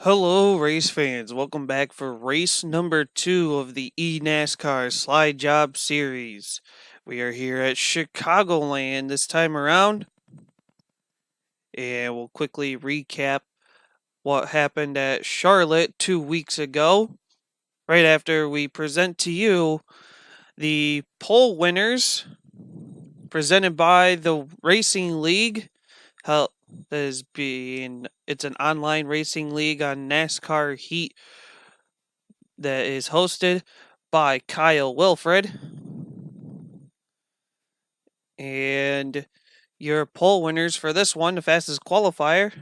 Hello, race fans. Welcome back for race number 2 of the eNASCAR Slide Job Series. We are here at Chicagoland this time around, and we'll quickly recap what happened at Charlotte 2 weeks ago, right after we present to you the pole winners presented by the Racing League. It's an online racing league on NASCAR Heat that is hosted by Kyle Wilfred. And your pole winners for this one, the fastest qualifier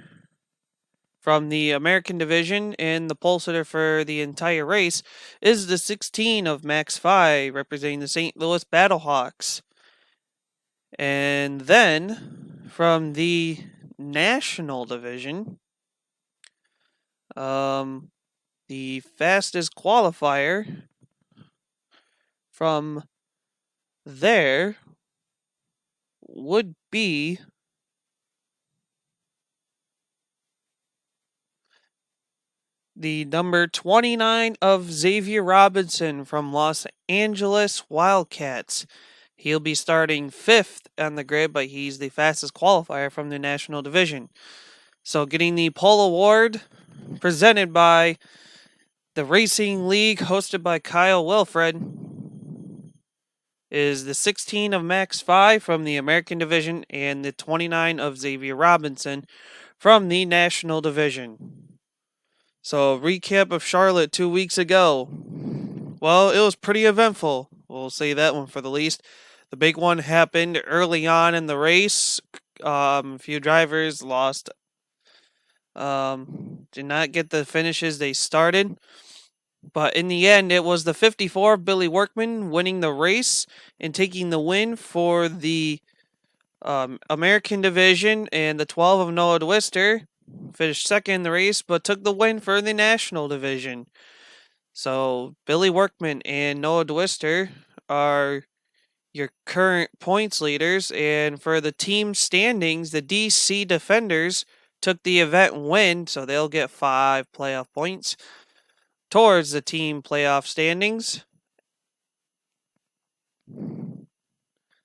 from the American division and the pole sitter for the entire race, is the 16 of Max 5, representing the St. Louis Battlehawks. And then from the national division, the fastest qualifier from there would be the number 29 of Xavier Robinson from Los Angeles Wildcats. He'll be starting 5th on the grid, but he's the fastest qualifier from the national division. So getting the pole award presented by the Racing League hosted by Kyle Wilfred is the 16 of Max 5 from the American division and the 29 of Xavier Robinson from the national division. So, recap of Charlotte 2 weeks ago. Well, it was pretty eventful. We'll say that one for the least. The big one happened early on in the race. A few drivers lost, did not get the finishes they started. But in the end, it was the 54 of Billy Workman winning the race and taking the win for the American division, and the 12 of Noah Dwister finished second in the race, but took the win for the national division. So Billy Workman and Noah Dwister are your current points leaders, and for the team standings, the DC Defenders took the event win, so they'll get 5 playoff points towards the team playoff standings.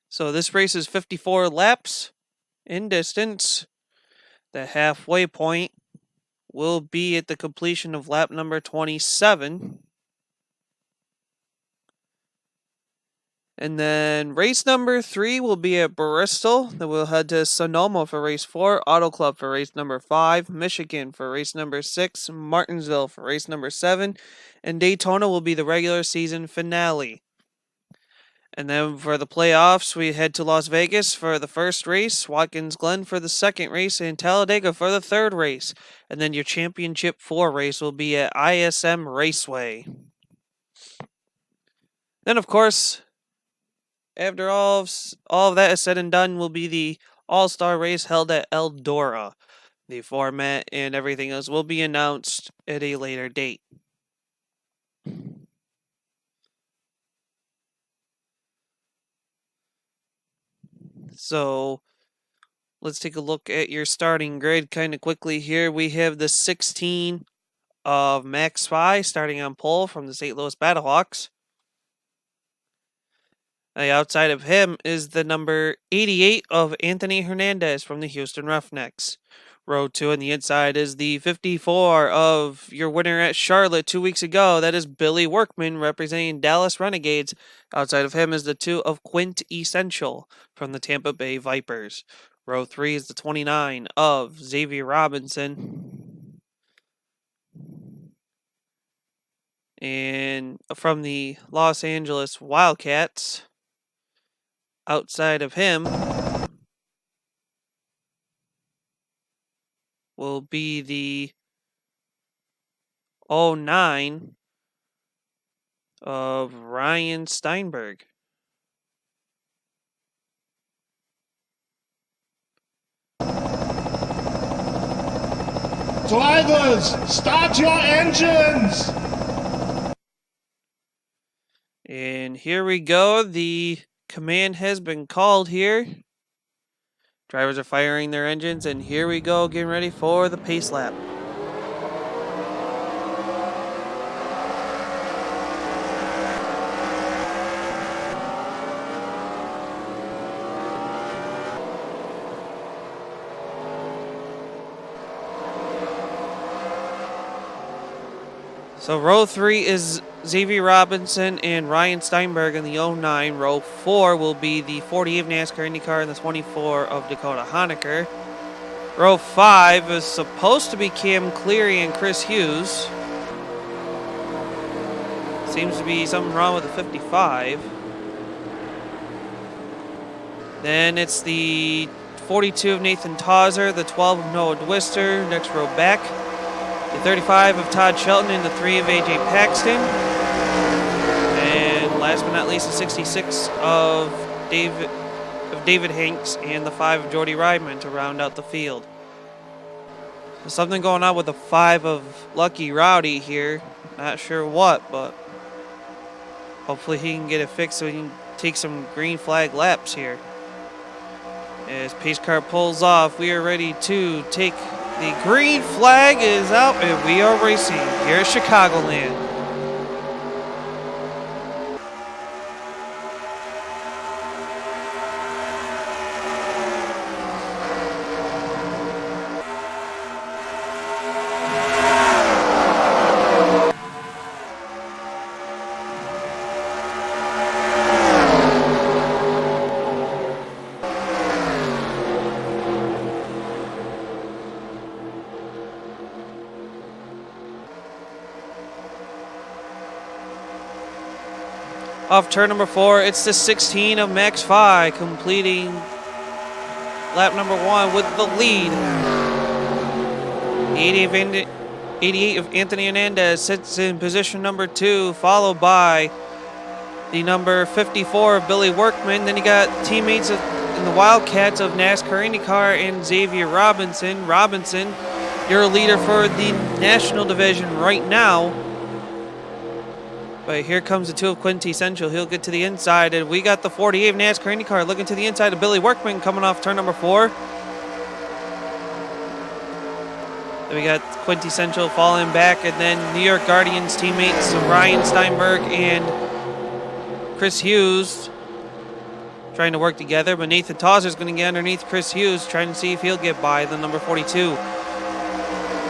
So this race is 54 laps in distance. The halfway point will be at the completion of lap number 27. And then race number 3 will be at Bristol. Then we'll head to Sonoma for race 4, Auto Club for race number 5, Michigan for race number 6, Martinsville for race number 7, and Daytona will be the regular season finale. And then for the playoffs, we head to Las Vegas for the first race, Watkins Glen for the second race, and Talladega for the third race. And then your championship 4 race will be at ISM Raceway. Then, of course, after all of that is said and done, will be the All-Star race held at Eldora. The format and everything else will be announced at a later date. So, let's take a look at your starting grid kind of quickly here. We have the 16 of Max 5 starting on pole from the St. Louis Battlehawks. Outside of him is the number 88 of Anthony Hernandez from the Houston Roughnecks. Row 2 on the inside is the 54 of your winner at Charlotte 2 weeks ago. That is Billy Workman representing Dallas Renegades. Outside of him is the 2 of Quint Essential from the Tampa Bay Vipers. Row 3 is the 29 of Xavier Robinson. And from the Los Angeles Wildcats, outside of him will be the 09 of Ryan Steinberg. Drivers, start your engines! And here we go. The command has been called here. Drivers are firing their engines, and here we go, getting ready for the pace lap. So row 3 is Xavier Robinson and Ryan Steinberg in the 09. Row 4 will be the 48 of NASCAR IndyCar and the 24 of Dakota Honaker. Row 5 is supposed to be Cam Cleary and Chris Hughes. Seems to be something wrong with the 55. Then it's the 42 of Nathan Tauser, the 12 of Noah Dwister, next row back. The 35 of Todd Shelton and the 3 of AJ Paxton. And last but not least, the 66 of David Hanks and the 5 of Jordy Ryman to round out the field. So something going on with the 5 of Lucky Rowdy here. Not sure what, but hopefully he can get it fixed so he can take some green flag laps here. As pace car pulls off, we are ready to take the green flag is out and we are racing here at Chicagoland. Off turn number 4, it's the 16 of Max Phi completing lap number 1 with the lead. The 88 of Anthony Hernandez sits in position number 2, followed by the number 54 of Billy Workman. Then you got teammates in the Wildcats of NASCAR IndyCar and Xavier Robinson. Robinson, your leader for the national division right now. But here comes the 2 of Quintessential. He'll get to the inside, and we got the 48 of NASCAR IndyCar looking to the inside of Billy Workman coming off turn number 4. Then we got Quintessential falling back, and then New York Guardians teammates Ryan Steinberg and Chris Hughes trying to work together. But Nathan Tauser is going to get underneath Chris Hughes, trying to see if he'll get by the number 42.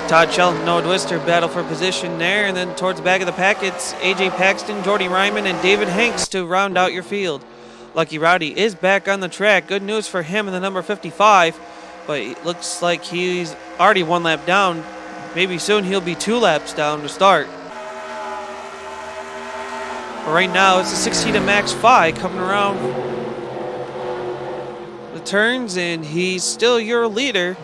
Todd Shelton, Noah Dwister battle for position there, and then towards the back of the pack, it's AJ Paxton, Jordy Ryman, and David Hanks to round out your field. Lucky Rowdy is back on the track. Good news for him in the number 55, but it looks like he's already 1 lap down. Maybe soon he'll be 2 laps down to start. But right now, it's the 16 of Max Phi coming around the turns, and he's still your leader.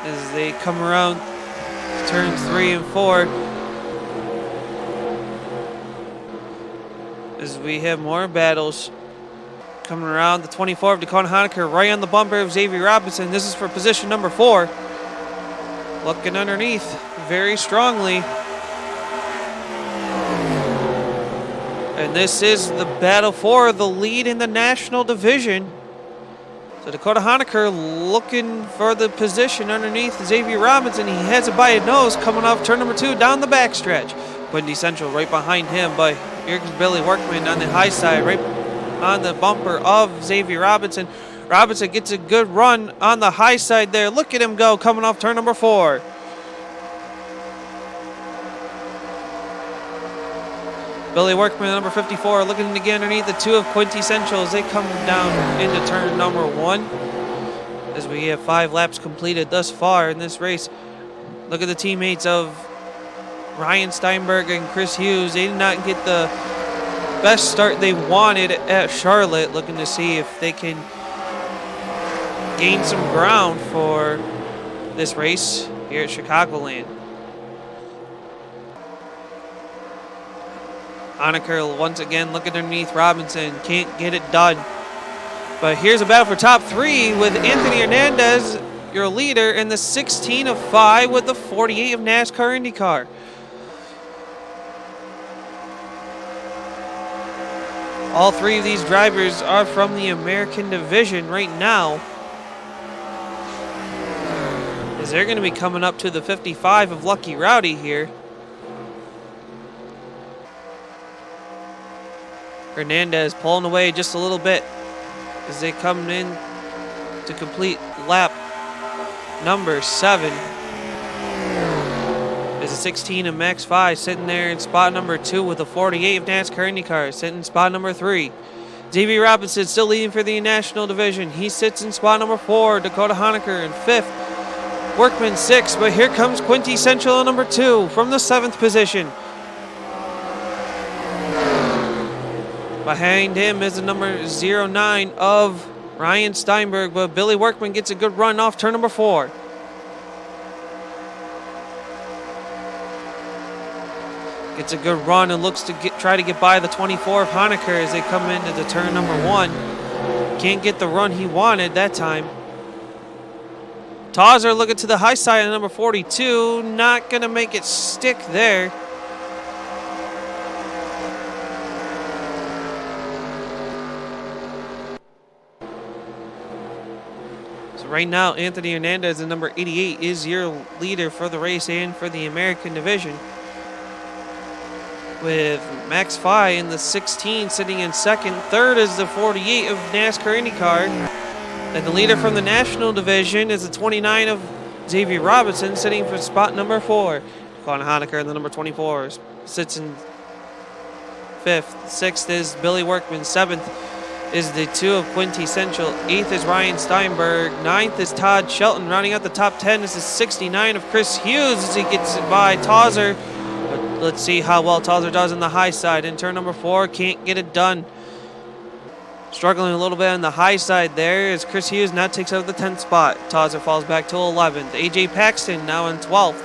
As they come around turns 3 and 4, as we have more battles coming around. The 24 of Dakota Honaker right on the bumper of Xavier Robinson. This is for position number 4. Looking underneath very strongly. And this is the battle for the lead in the national division. So Dakota Honaker looking for the position underneath Xavier Robinson. He has it by his nose coming off turn number 2 down the backstretch. Quincy Central right behind him, but here comes Billy Workman on the high side, right on the bumper of Xavier Robinson. Robinson gets a good run on the high side there. Look at him go coming off turn number 4. Billy Workman, number 54, looking to get underneath the 2 of Quincy Central as they come down into turn number 1. As we have 5 laps completed thus far in this race. Look at the teammates of Ryan Steinberg and Chris Hughes. They did not get the best start they wanted at Charlotte. Looking to see if they can gain some ground for this race here at Chicagoland. Honaker once again looking underneath Robinson. Can't get it done. But here's a battle for top 3 with Anthony Hernandez, your leader, and the 16 of Phi with the 48 of NASCAR IndyCar. All 3 of these drivers are from the American division right now, as they're going to be coming up to the 55 of Lucky Rowdy here. Hernandez pulling away just a little bit as they come in to complete lap number 7. There's a 16 of Max 5 sitting there in spot number 2 with a 48 of NASCAR IndyCar sitting in spot number 3. Davey Robinson still leading for the National Division. He sits in spot number 4. Dakota Honaker in 5th. Workman 6th, but here comes Quinty Central in number 2 from the 7th position. Behind him is the number 09 of Ryan Steinberg, but Billy Workman gets a good run off turn number 4. Gets a good run and looks to try to get by the 24 of Honaker as they come into the turn number 1. Can't get the run he wanted that time. Tauser looking to the high side of number 42. Not going to make it stick there. So right now, Anthony Hernandez in number 88 is your leader for the race and for the American division, with Max Fye in the 16 sitting in second. Third is the 48 of NASCAR IndyCar. And the leader from the National Division is the 29 of Xavier Robinson sitting for spot number 4. Colin Honaker, the number 24, sits in 5th. 6th is Billy Workman. 7th is the 2 of Quinty Central. 8th is Ryan Steinberg. 9th is Todd Shelton. Rounding out the top 10 is the 69 of Chris Hughes as he gets it by Tauser. Let's see how well Tauser does on the high side. In turn number 4, can't get it done. Struggling a little bit on the high side there as Chris Hughes now takes out the 10th spot. Tauser falls back to 11th. AJ Paxton now in 12th.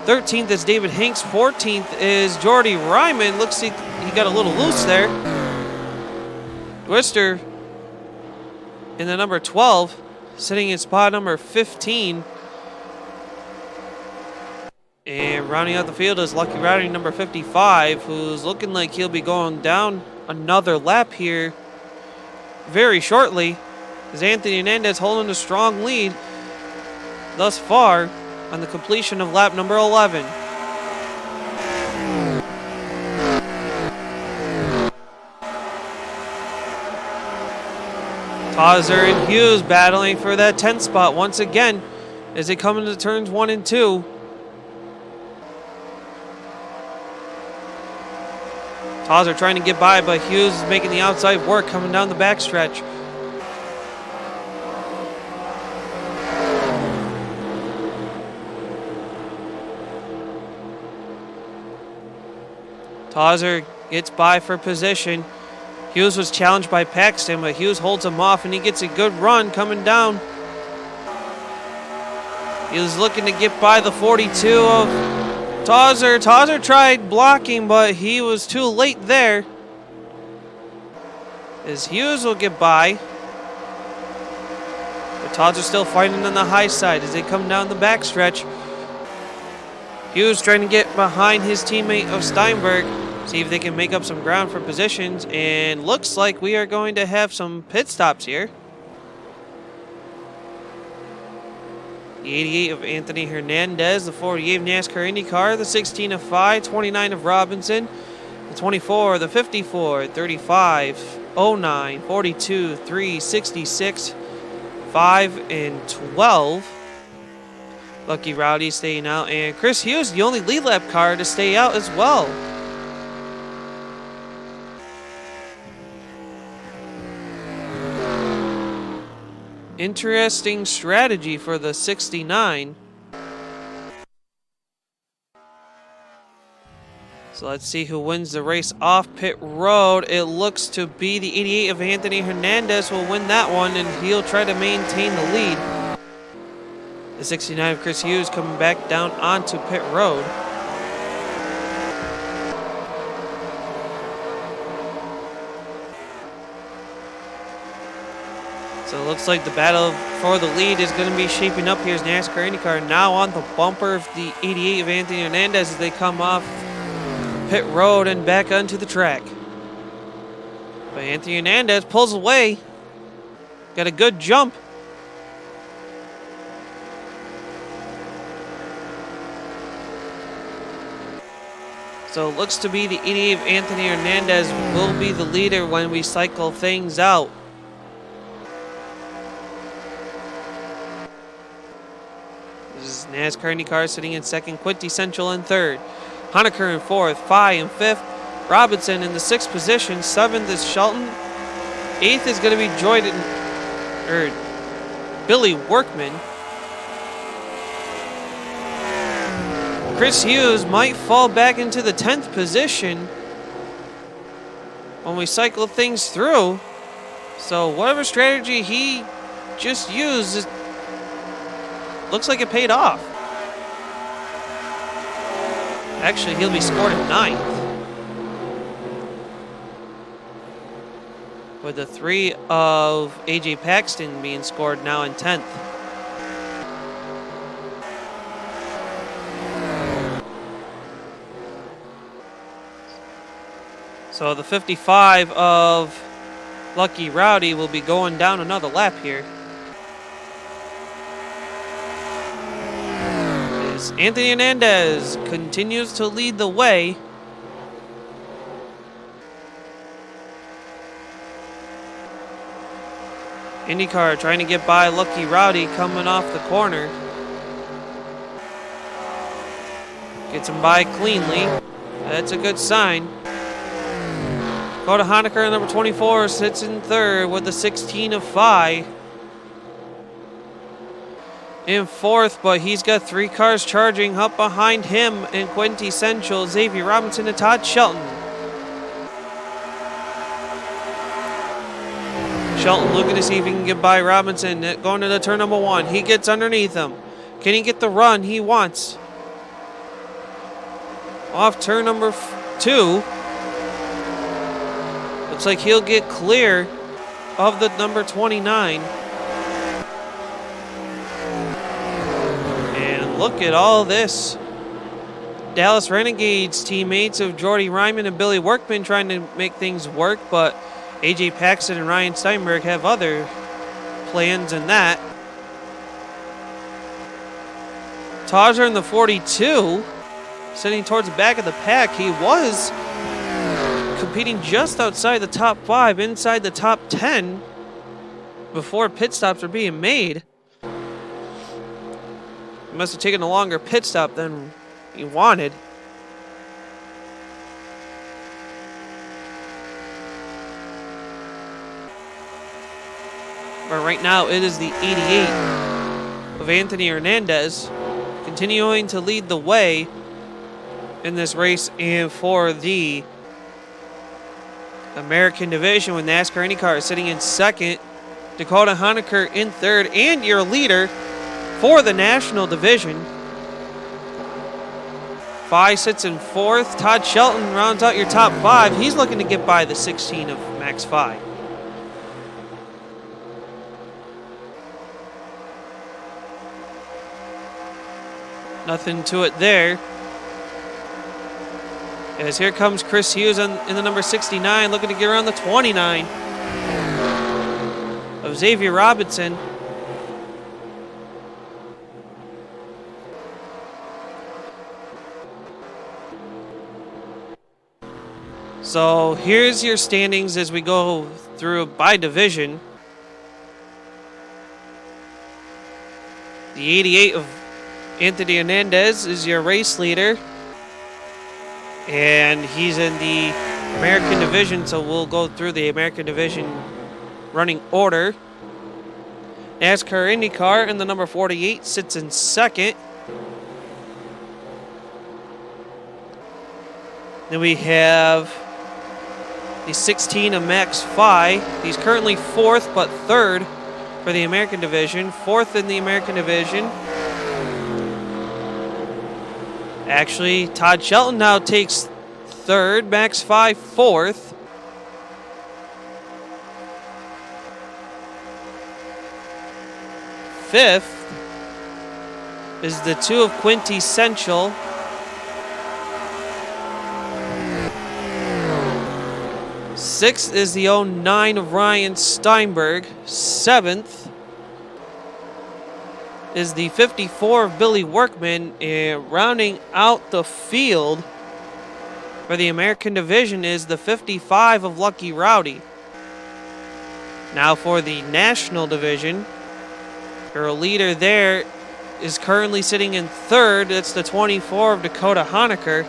13th is David Hinks. 14th is Jordy Ryman. Looks like he got a little loose there. Twister in the number 12, sitting in spot number 15. And rounding out the field is Lucky Rowdy number 55, who's looking like he'll be going down another lap here very shortly, as Anthony Hernandez holding a strong lead thus far on the completion of lap number 11. Tauser and Hughes battling for that 10th spot once again as they come into turns 1 and 2. Tauser trying to get by, but Hughes is making the outside work coming down the backstretch. Tauser gets by for position. Hughes was challenged by Paxton, but Hughes holds him off, and he gets a good run coming down. He was looking to get by the 42 of Tauser. Tauser tried blocking, but he was too late there, as Hughes will get by. But Tauser still fighting on the high side as they come down the backstretch. Hughes trying to get behind his teammate of Steinberg, see if they can make up some ground for positions, and looks like we are going to have some pit stops here. The 88 of Anthony Hernandez, the 48 of NASCAR IndyCar, the 16 of Fye, 29 of Robinson, the 24, the 54, 35, 09, 42, 3, 66, 5, and 12. Lucky Rowdy staying out, and Chris Hughes, the only lead lap car to stay out as well. Interesting strategy for the 69. So let's see who wins the race off pit road. It looks to be the 88 of Anthony Hernandez will win that one, and he'll try to maintain the lead. The 69 of Chris Hughes coming back down onto pit road. So it looks like the battle for the lead is going to be shaping up here as NASCAR IndyCar now on the bumper of the 88 of Anthony Hernandez as they come off pit road and back onto the track. But Anthony Hernandez pulls away. Got a good jump. So it looks to be the 88 of Anthony Hernandez will be the leader when we cycle things out. NASCAR IndyCar sitting in second, Quintessential in third, Honecker in fourth, Phi in fifth, Robinson in the sixth position, seventh is Shelton, eighth is going to be Billy Workman. Chris Hughes might fall back into the 10th position when we cycle things through. So whatever strategy he just used, looks like it paid off. Actually, he'll be scored at 9th. With the 3 of AJ Paxton being scored now in 10th. So the 55 of Lucky Rowdy will be going down another lap here. As Anthony Hernandez continues to lead the way. IndyCar trying to get by Lucky Rowdy coming off the corner. Gets him by cleanly. That's a good sign. Dakota Honecker, number 24, sits in third with the 16 of Phi. In fourth, but he's got 3 cars charging up behind him in Quintessential, Xavier Robinson and Todd Shelton. Shelton looking to see if he can get by Robinson, going to the turn number 1. He gets underneath him. Can he get the run he wants? Off turn number 2. Looks like he'll get clear of the number 29. And look at all this. Dallas Renegades teammates of Jordy Ryman and Billy Workman trying to make things work, but AJ Paxton and Ryan Steinberg have other plans in that. Todger in the 42, sitting towards the back of the pack. He was competing just outside the top 5, inside the top 10 before pit stops were being made. He must have taken a longer pit stop than he wanted. But right now it is the 88 of Anthony Hernandez continuing to lead the way in this race and for the American division, with NASCAR IndyCar sitting in second, Dakota Honecker in third, and your leader for the national division. Phi sits in fourth. Todd Shelton rounds out your top 5. He's looking to get by the 16 of Max Phi. Nothing to it there. As here comes Chris Hughes in the number 69, looking to get around the 29 of Xavier Robinson. So here's your standings as we go through by division. The 88 of Anthony Hernandez is your race leader. And he's in the American division, so we'll go through the American division running order. NASCAR IndyCar in the number 48 sits in second. Then we have the 16 of Max Phi. He's currently fourth, but third for the American division. Fourth in the American division. Actually, Todd Shelton now takes third, Max Phi fourth. Fifth is the 2 of Quintessential. Sixth is the 09 of Ryan Steinberg. Seventh is the 54 of Billy Workman, and rounding out the field for the American division is the 55 of Lucky Rowdy. Now for the national division, your leader there is currently sitting in third. That's the 24 of Dakota Honaker.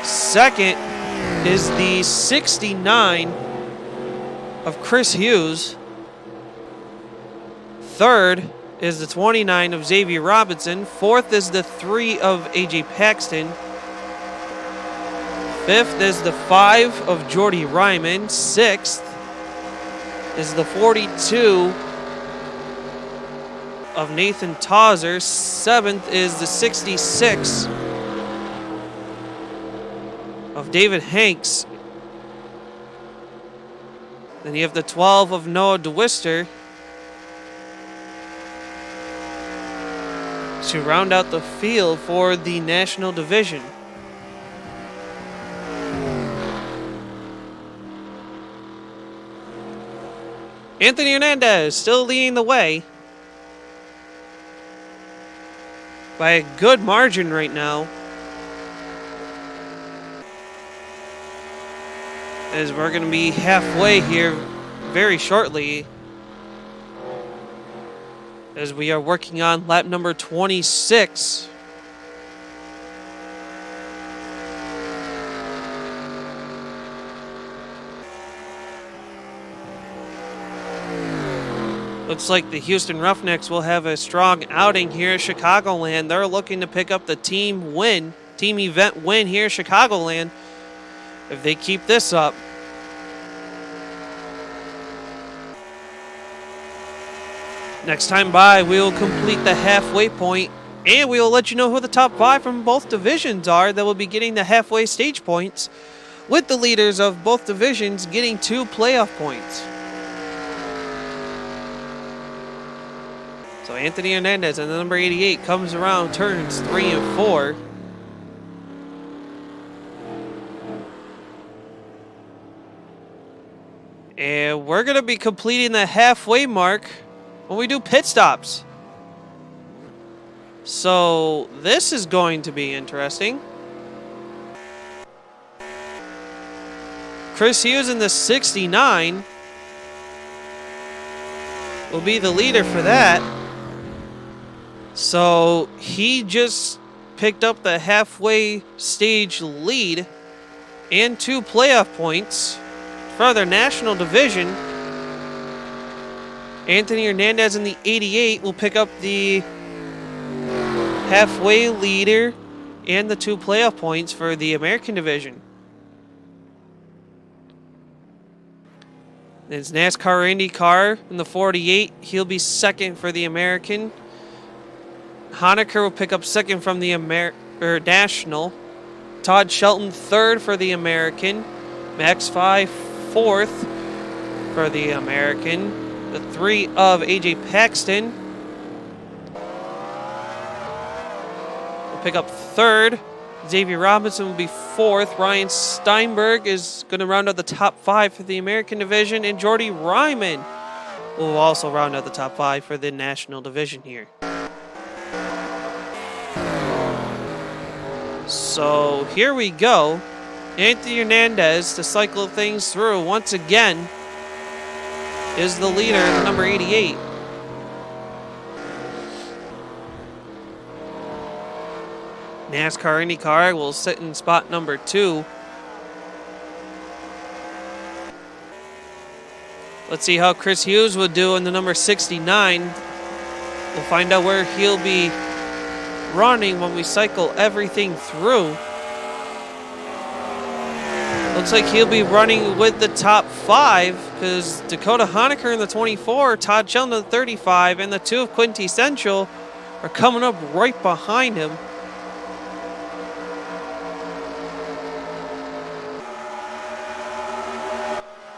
Second is the 69 of Chris Hughes. Third is the 29 of Xavier Robinson. Fourth is the 3 of AJ Paxton. Fifth is the 5 of Jordy Ryman. Sixth is the 42 of Nathan Tauser. Seventh is the 66 of David Hanks. Then you have the 12 of Noah DeWister to round out the field for the national division. Anthony Hernandez still leading the way by a good margin right now, as we're going to be halfway here very shortly, as we are working on lap number 26. Looks like the Houston Roughnecks will have a strong outing here at Chicagoland. They're looking to pick up the team event win here at Chicagoland if they keep this up. Next time by, we will complete the halfway point, and we will let you know who the top 5 from both divisions are that will be getting the halfway stage points, with the leaders of both divisions getting 2 playoff points. So Anthony Hernandez and the number 88 comes around turns 3 and 4. And we're going to be completing the halfway mark when we do pit stops. So this is going to be interesting. Chris Hughes in the 69 will be the leader for that. So he just picked up the halfway stage lead and 2 playoff points for their national division. Anthony Hernandez in the 88 will pick up the halfway leader and the 2 playoff points for the American division. It's NASCAR IndyCar in the 48. He'll be second for the American. Honaker will pick up second from the national. Todd Shelton third for the American. Max 5 fourth for the American. The 3 of AJ Paxton will pick up third. Xavier Robinson will be fourth. Ryan Steinberg is going to round out the top 5 for the American division. And Jordy Ryman will also round out the top 5 for the national division here. So here we go. Anthony Hernandez, to cycle things through once again, is the leader, number 88. NASCAR IndyCar will sit in spot number 2. Let's see how Chris Hughes will do in the number 69. We'll find out where he'll be running when we cycle everything through. Looks like he'll be running with the top 5, because Dakota Honaker in the 24, Todd Shelton in the 35, and the 2 of Quintessential are coming up right behind him.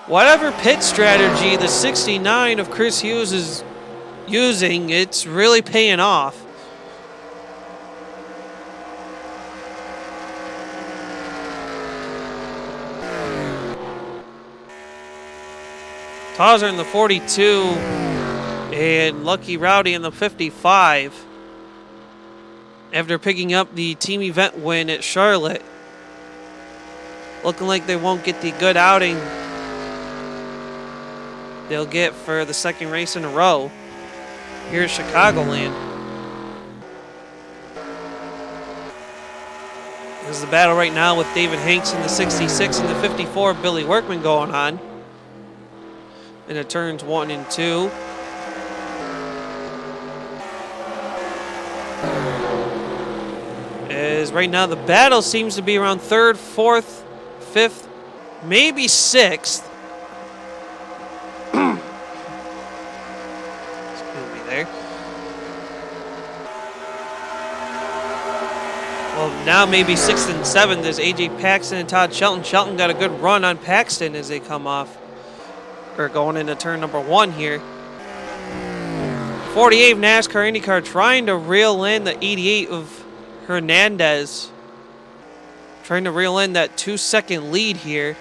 Whatever pit strategy the 69 of Chris Hughes is using, it's really paying off. Tauser in the 42 and Lucky Rowdy in the 55 after picking up the team event win at Charlotte. Looking like they won't get the good outing they'll get for the second race in a row. here at Chicagoland. There's the battle right now with David Hanks in the 66 and the 54, Billy Workman going on. In the turns 1 and 2. As right now the battle seems to be around 3rd, 4th, 5th, maybe 6th. Excuse me there. Well, now maybe 6th and 7th. There's AJ Paxton and Todd Shelton. Shelton got a good run on Paxton as they come off, or going into turn number 1 here. 48 NASCAR IndyCar trying to reel in the 88 of Hernandez. Trying to reel in that 2-second lead here.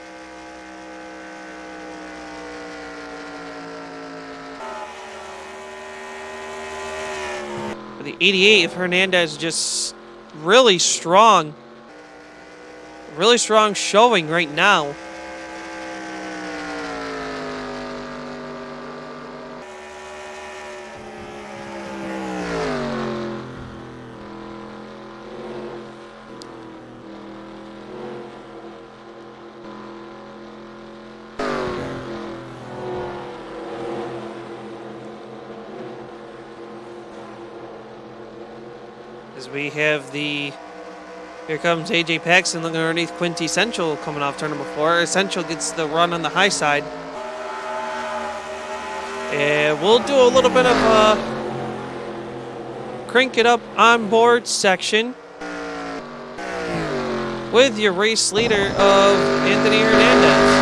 But the 88 of Hernandez just really strong. Really strong showing right now. As we have the, here comes AJ Paxton looking underneath Quinty Essential coming off turn number 4. Essential gets the run on the high side. And we'll do a little bit of a crank it up on board section with your race leader of Anthony Hernandez.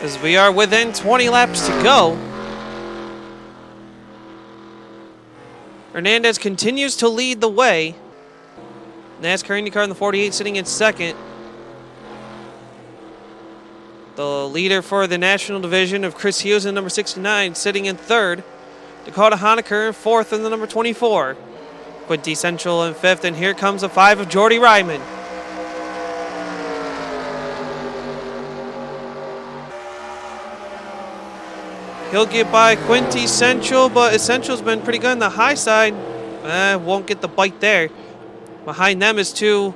As we are within 20 laps to go. Hernandez continues to lead the way. NASCAR IndyCar in the 48 sitting in second. The leader for the national division of Chris Hughes in number 69 sitting in third. Dakota Honecker in fourth in the number 24. Quinty Central in fifth, and here comes a 5 of Jordy Ryman. He'll get by Quintessential, but Essential's been pretty good on the high side. Won't get the bite there. Behind them is two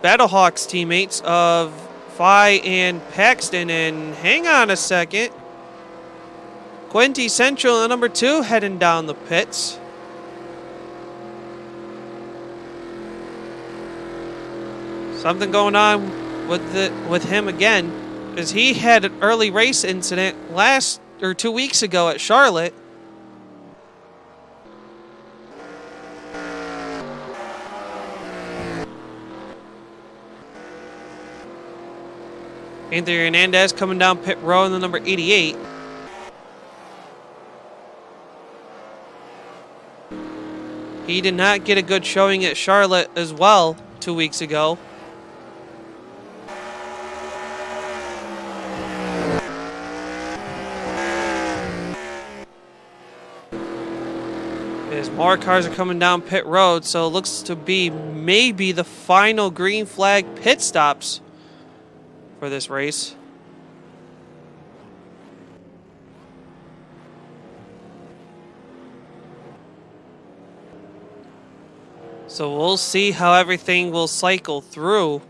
Battlehawks teammates of Phi and Paxton. And hang on a second. Quintessential and number 2 heading down the pits. Something going on with him again, because he had an early race incident 2 weeks ago at Charlotte. Anthony Hernandez coming down pit road in the number 88. He did not get a good showing at Charlotte as well 2 weeks ago. As more cars are coming down pit road, so it looks to be maybe the final green flag pit stops for this race. So we'll see how everything will cycle through.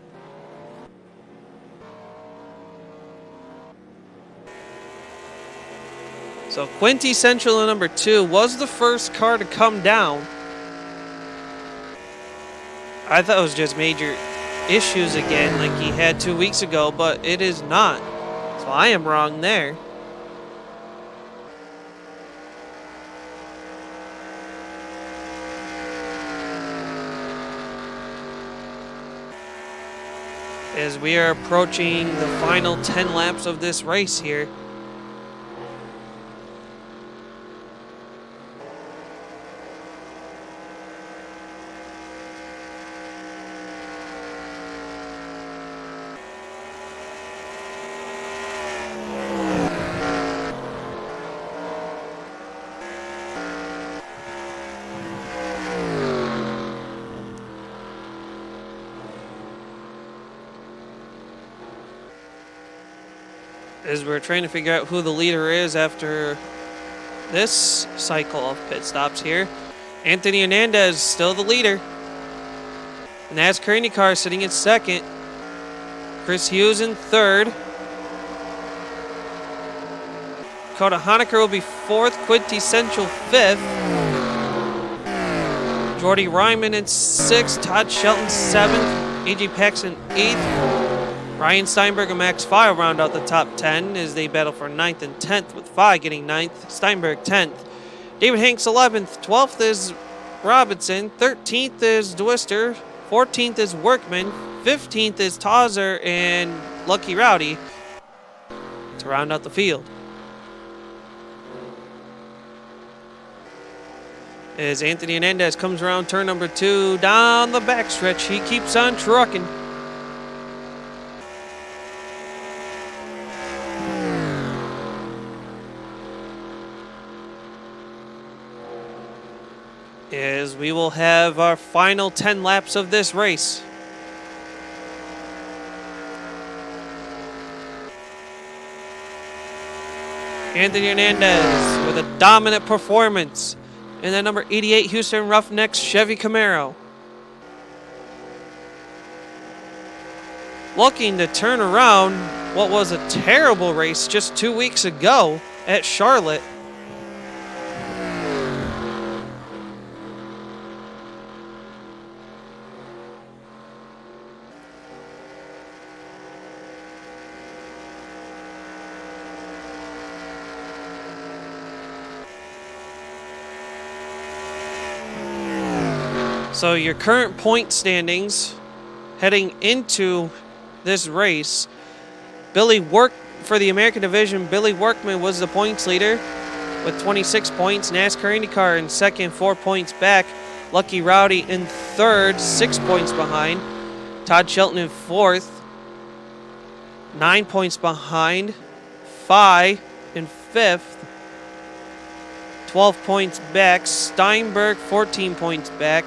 So Quintessential number 2 was the first car to come down. I thought it was just major issues again like he had 2 weeks ago, but it is not. So I am wrong there. As we are approaching the final 10 laps of this race here. As we're trying to figure out who the leader is after this cycle of pit stops here. Anthony Hernandez still the leader. NASCAR IndyCar sitting in second. Chris Hughes in third. Dakota Honecker will be fourth. Quintessential fifth. Jordy Ryman in sixth. Todd Shelton seventh. A.J. Paxton eighth. Ryan Steinberg and Max Phi round out the top 10 as they battle for 9th and 10th, with Phi getting 9th, Steinberg 10th. David Hanks 11th, 12th is Robinson, 13th is Dwister, 14th is Workman, 15th is Tauser and Lucky Rowdy to round out the field. As Anthony Hernandez comes around turn number 2 down the backstretch, he keeps on trucking. As we will have our final 10 laps of this race. Anthony Hernandez with a dominant performance in the number 88 Houston Roughnecks Chevy Camaro. Looking to turn around what was a terrible race just 2 weeks ago at Charlotte. So your current point standings heading into this race, for the American division, Billy Workman was the points leader with 26 points. NASCAR IndyCar in second, 4 points back. Lucky Rowdy in third, 6 points behind. Todd Shelton in fourth, 9 points behind. Phi in fifth, 12 points back. Steinberg, 14 points back.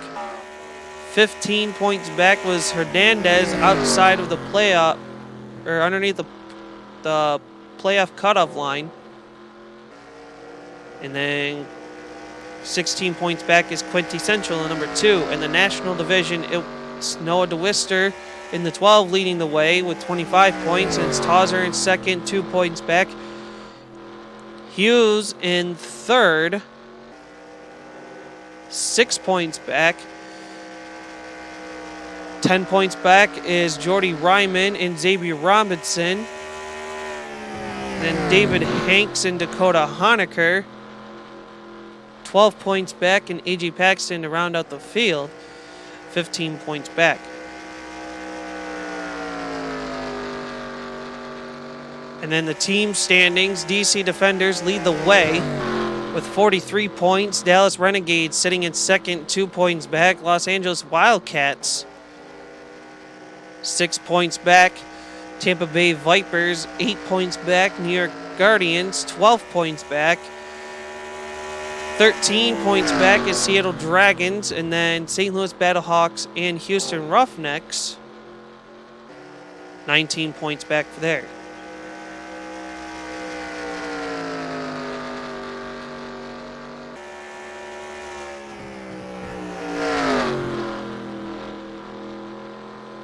15 points back was Hernandez outside of the playoff, or underneath the playoff cutoff line. And then 16 points back is Quintessential in number 2. In the National Division, it's Noah DeWister in the 12 leading the way with 25 points. And it's Tauser in second, 2 points back. Hughes in third, 6 points back. 10 points back is Jordy Ryman and Xavier Robinson. Then David Hanks and Dakota Honecker. 12 points back, and A.J. Paxton to round out the field. 15 points back. And then the team standings, DC Defenders lead the way with 43 points. Dallas Renegades sitting in second, 2 points back. Los Angeles Wildcats, 6 points back. Tampa Bay Vipers, 8 points back. New York Guardians, 12 points back. 13 points back is Seattle Dragons, and then St. Louis Battlehawks and Houston Roughnecks, 19 points back there.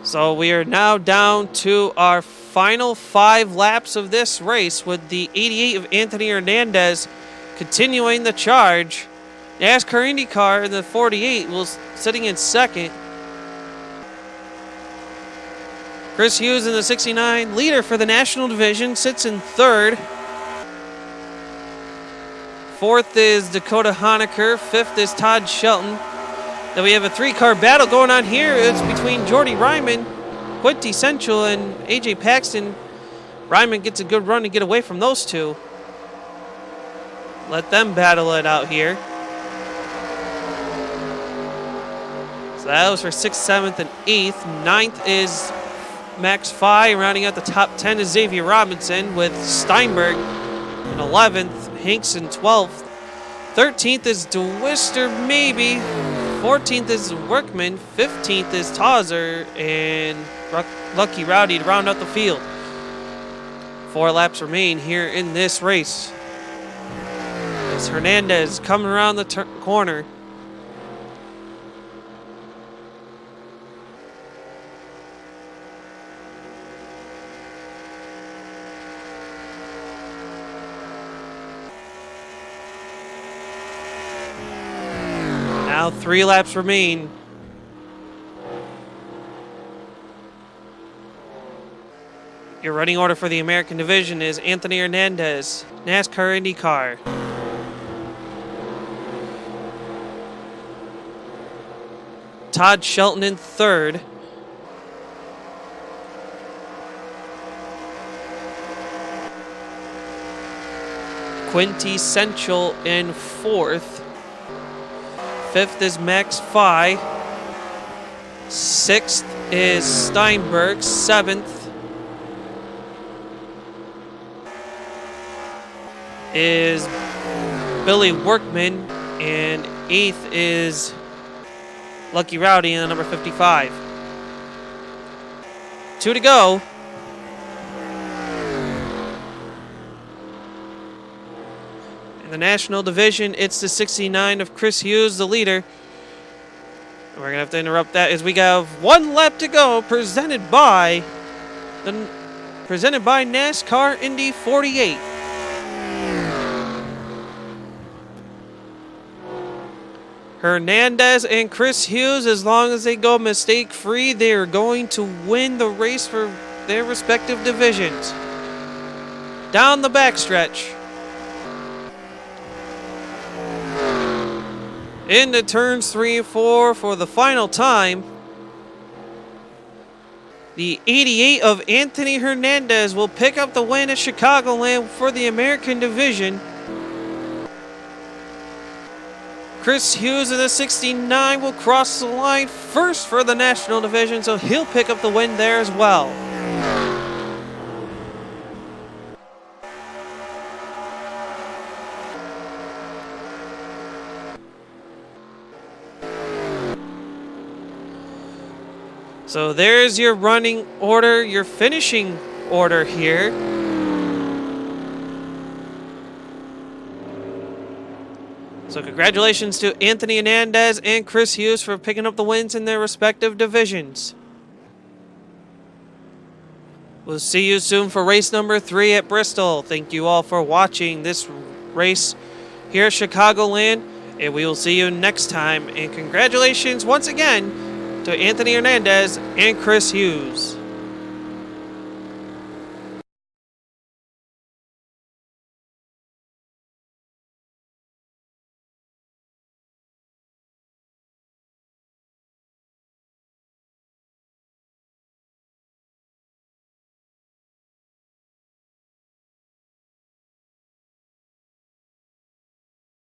So we are now down to our final 5 laps of this race with the 88 of Anthony Hernandez continuing the charge. NASCAR IndyCar in the 48 was sitting in second. Chris Hughes in the 69, leader for the National Division, sits in third. Fourth is Dakota Honecker. Fifth is Todd Shelton. Then we have a 3-car battle going on here. It's between Jordy Ryman, Quintessential, and A.J. Paxton. Ryman gets a good run to get away from those two. Let them battle it out here. So that was for 6th, 7th, and 8th. 9th is Max Fye. Rounding out the top 10 is Xavier Robinson with Steinberg in 11th. Hanks in 12th. 13th is DeWister, maybe. 14th is Workman. 15th is Tauser. And Lucky Rowdy to round out the field. 4 laps remain here in this race. As Hernandez coming around the corner. Now 3 laps remain. Your running order for the American Division is Anthony Hernandez, NASCAR IndyCar. Todd Shelton in third. Quintessential in fourth. Fifth is Max Fye. 6th is Steinberg. 7th is Billy Workman. And 8th is Lucky Rowdy in the number 55. 2 to go. In the National Division, it's the 69 of Chris Hughes, the leader. And we're going to have to interrupt that as we have 1 lap to go, presented by NASCAR Indy 48. Hernandez and Chris Hughes, as long as they go mistake-free, they are going to win the race for their respective divisions. Down the backstretch. Into turns 3 and 4 for the final time. The 88 of Anthony Hernandez will pick up the win at Chicagoland for the American Division. Chris Hughes in the 69 will cross the line first for the National Division, so he'll pick up the win there as well. So there's your running order, your finishing order here. So congratulations to Anthony Hernandez and Chris Hughes for picking up the wins in their respective divisions. We'll see you soon for race number 3 at Bristol. Thank you all for watching this race here at Chicagoland, and we will see you next time. And congratulations once again to Anthony Hernandez and Chris Hughes.